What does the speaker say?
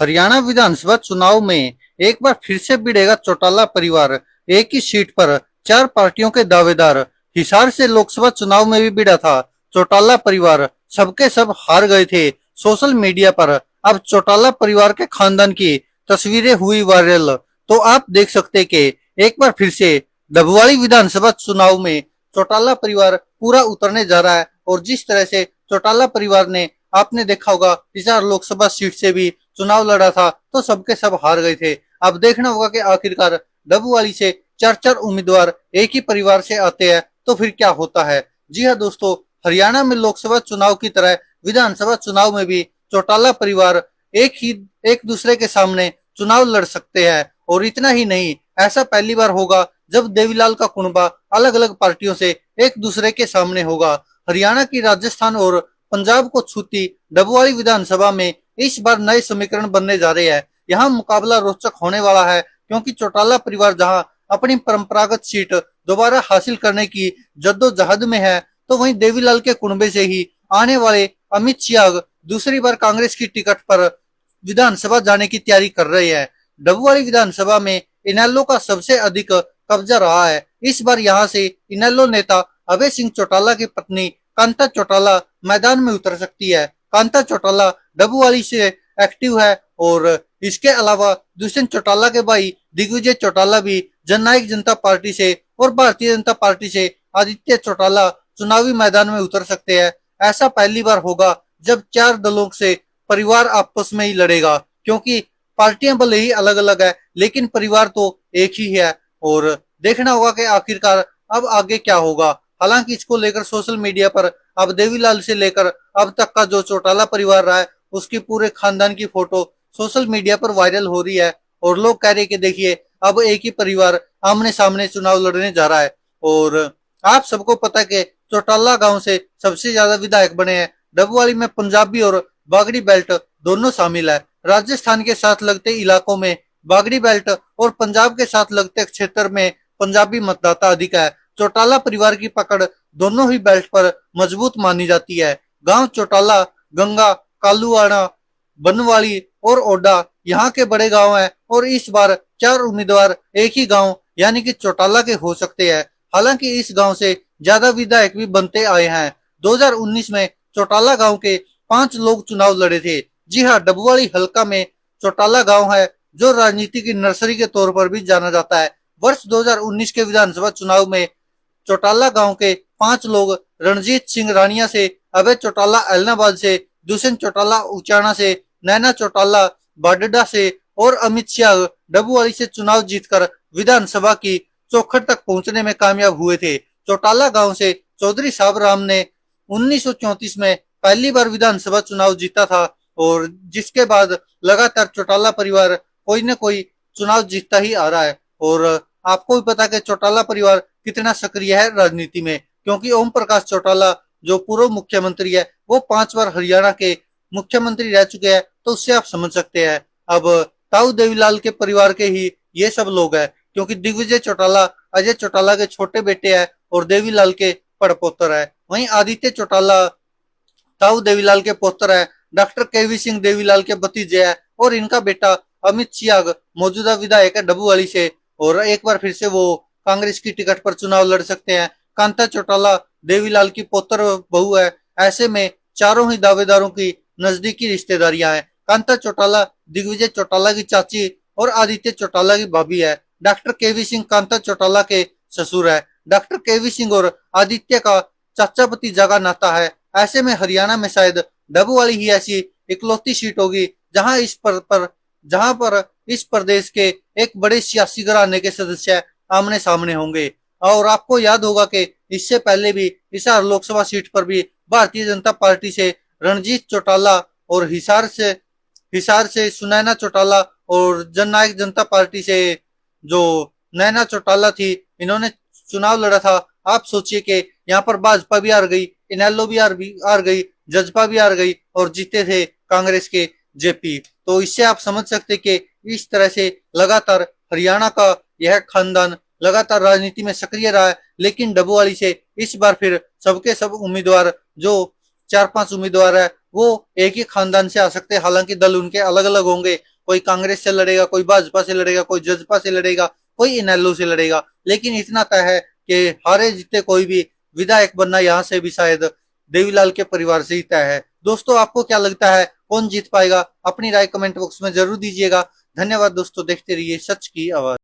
हरियाणा विधानसभा चुनाव में एक बार फिर से भिड़ेगा चौटाला परिवार। एक ही सीट पर चार पार्टियों के दावेदार। हिसार से लोकसभा चुनाव में भी भिड़ा था चौटाला परिवार, सबके सब हार गए थे। सोशल मीडिया पर अब चौटाला परिवार के खानदान की तस्वीरें हुई वायरल। तो आप देख सकते कि एक बार फिर से डबवाली विधानसभा चुनाव में चौटाला परिवार पूरा उतरने जा रहा है। और जिस तरह से चौटाला परिवार ने, आपने देखा होगा, हिसार लोकसभा सीट से भी चुनाव लड़ा था तो सबके सब हार गए थे। अब देखना होगा कि आखिरकार डबवाली से चार चार उम्मीदवार एक ही परिवार से आते हैं तो फिर क्या होता है। जी हाँ दोस्तों, हरियाणा में लोकसभा चुनाव की तरह विधानसभा चुनाव में भी चौटाला परिवार एक दूसरे के सामने चुनाव लड़ सकते हैं। और इतना ही नहीं, ऐसा पहली बार होगा जब देवीलाल का कुनबा अलग अलग पार्टियों से एक दूसरे के सामने होगा। हरियाणा की राजस्थान और पंजाब को छूती डबवाली विधानसभा में इस बार नए समीकरण बनने जा रहे हैं। यहाँ मुकाबला रोचक होने वाला है क्योंकि चौटाला परिवार जहां अपनी परंपरागत सीट दोबारा हासिल करने की जद्दोजहद में है, तो वहीं देवीलाल के कुनबे से ही आने वाले अमित शाह दूसरी बार कांग्रेस की टिकट पर विधानसभा जाने की तैयारी कर रहे हैं। डबवाली विधानसभा में इनेलो का सबसे अधिक कब्जा रहा है। इस बार यहाँ से इनेलो नेता अभय सिंह चौटाला की पत्नी कांता चौटाला मैदान में उतर सकती है। कांता चौटाला डबवाली से एक्टिव है और इसके अलावा दुष्यंत चौटाला के भाई दिग्विजय चौटाला भी जननायक जनता पार्टी से और भारतीय जनता पार्टी से आदित्य चौटाला चुनावी मैदान में उतर सकते हैं। ऐसा पहली बार होगा जब चार दलों से परिवार आपस में ही लड़ेगा, क्योंकि पार्टियां भले ही अलग अलग है लेकिन परिवार तो एक ही है। और देखना होगा कि आखिरकार अब आगे क्या होगा। हालांकि इसको लेकर सोशल मीडिया पर अब देवीलाल से लेकर अब तक का जो चौटाला परिवार रहा है उसकी पूरे खानदान की फोटो सोशल मीडिया पर वायरल हो रही है। और लोग कह रहे हैं कि देखिए, अब एक ही परिवार आमने सामने चुनाव लड़ने जा रहा है। और आप सबको पता है कि चौटाला गांव से सबसे ज्यादा विधायक बने हैं। डबवाली में पंजाबी और बागड़ी बेल्ट दोनों शामिल है। राजस्थान के साथ लगते इलाकों में बागड़ी बेल्ट और पंजाब के साथ लगते क्षेत्र में पंजाबी मतदाता अधिक है। चौटाला परिवार की पकड़ दोनों ही बेल्ट पर मजबूत मानी जाती है। गांव चौटाला, गंगा, कालूआना, बनवाली और ओडा यहाँ के बड़े गांव हैं और इस बार चार उम्मीदवार एक ही गांव यानी कि चौटाला के हो सकते हैं। हालांकि इस गांव से ज्यादा विधायक भी बनते आए हैं। 2019 में चौटाला गांव के 5 लोग चुनाव लड़े थे। जी हाँ, डबवाली हल्का में चौटाला गांव है जो राजनीति की नर्सरी के तौर पर भी जाना जाता है। वर्ष 2019 के विधानसभा चुनाव में चौटाला गांव के 5 लोग रणजीत सिंह रानिया से, अभय चौटाला ऐलनाबाद से, दुष्यंत चौटाला उचाना से, नैना चौटाला बाडडा से और अमित शाह डबवाली से चुनाव जीतकर विधानसभा की चौखट तक पहुंचने में कामयाब हुए थे। चौटाला गांव से चौधरी साहब राम ने 1934 में पहली बार विधानसभा चुनाव जीता था और जिसके बाद लगातार चौटाला परिवार कोई न कोई चुनाव जीतता ही आ रहा है। और आपको भी पता है कि चौटाला परिवार कितना सक्रिय है राजनीति में, क्योंकि ओम प्रकाश चौटाला जो पूर्व मुख्यमंत्री है वो 5 बार हरियाणा के मुख्यमंत्री रह चुके हैं। तो उससे आप समझ सकते हैं अब ताऊ देवीलाल के परिवार के ही ये सब लोग हैं, क्योंकि दिग्विजय चौटाला अजय चौटाला के छोटे बेटे हैं और देवीलाल के पड़पोतर है। वहीं आदित्य चौटाला ताऊ देवीलाल के पुत्र है, डॉक्टर केवी सिंह देवीलाल के भतीजे है और इनका बेटा अमित शाह मौजूदा विधायक है डबूवाली से और एक बार फिर से वो कांग्रेस की टिकट पर चुनाव लड़ सकते हैं। कांता चौटाला देवीलाल की पौत्र बहू है। ऐसे में चारों ही दावेदारों की नजदीकी रिश्तेदारियां हैं। कांता चौटाला दिग्विजय चौटाला की चाची और आदित्य चौटाला की भाभी है। डॉक्टर केवी सिंह कांता चौटाला के ससुर है। डॉक्टर केवी सिंह और आदित्य का चाचा भतीजा का नाता है। ऐसे में हरियाणा में शायद डबूवाली ही ऐसी इकलौती सीट होगी जहां पर इस प्रदेश के एक बड़े सियासी घराने के सदस्य आमने सामने होंगे। और आपको याद होगा कि इससे पहले भी हिसार लोकसभा सीट पर भी भारतीय जनता पार्टी से रणजीत चौटाला और हिसार से सुनैना चौटाला और जननायक जनता पार्टी से जो नैना चौटाला थी, इन्होंने चुनाव लड़ा था। आप सोचिए कि यहाँ पर भाजपा भी हार गई, इनेलो भी हार गई, जजपा भी हार गई और जीते थे कांग्रेस के जेपी। तो इससे आप समझ सकते कि इस तरह से लगातार हरियाणा का यह खानदान लगातार राजनीति में सक्रिय रहा है। लेकिन डबूवाली से इस बार फिर सबके सब उम्मीदवार जो 4-5 उम्मीदवार है वो एक ही खानदान से आ सकते हैं, हालांकि दल उनके अलग अलग होंगे। कोई कांग्रेस से लड़ेगा, कोई भाजपा से लड़ेगा, कोई जजपा से लड़ेगा, कोई इनेलो से लड़ेगा। लेकिन इतना तय है कि हारे जीते कोई भी विधायक बनना यहाँ से भी शायद देवीलाल के परिवार से ही तय है। दोस्तों, आपको क्या लगता है कौन जीत पाएगा? अपनी राय कमेंट बॉक्स में जरूर दीजिएगा। धन्यवाद दोस्तों, देखते रहिए सच की आवाज।